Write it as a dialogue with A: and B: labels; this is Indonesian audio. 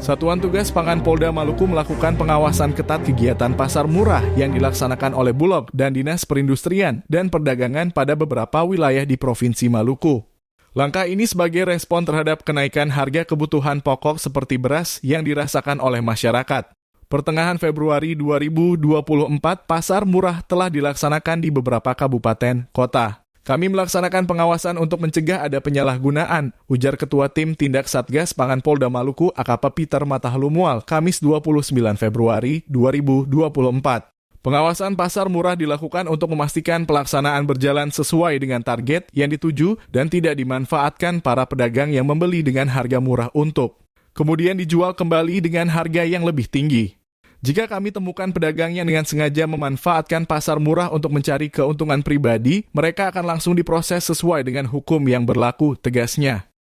A: Satuan Tugas Pangan Polda Maluku melakukan pengawasan ketat kegiatan pasar murah yang dilaksanakan oleh Bulog dan Dinas Perindustrian dan Perdagangan pada beberapa wilayah di Provinsi Maluku. Langkah ini sebagai respon terhadap kenaikan harga kebutuhan pokok seperti beras yang dirasakan oleh masyarakat. Pertengahan Februari 2024, pasar murah telah dilaksanakan di beberapa kabupaten kota. Kami melaksanakan pengawasan untuk mencegah ada penyalahgunaan, ujar Ketua Tim Tindak Satgas Pangan Polda Maluku AKP Peter Matahalumual, Kamis 29 Februari 2024. Pengawasan pasar murah dilakukan untuk memastikan pelaksanaan berjalan sesuai dengan target yang dituju dan tidak dimanfaatkan para pedagang yang membeli dengan harga murah untuk kemudian dijual kembali dengan harga yang lebih tinggi. Jika kami temukan pedagang yang dengan sengaja memanfaatkan pasar murah untuk mencari keuntungan pribadi, mereka akan langsung diproses sesuai dengan hukum yang berlaku, tegasnya.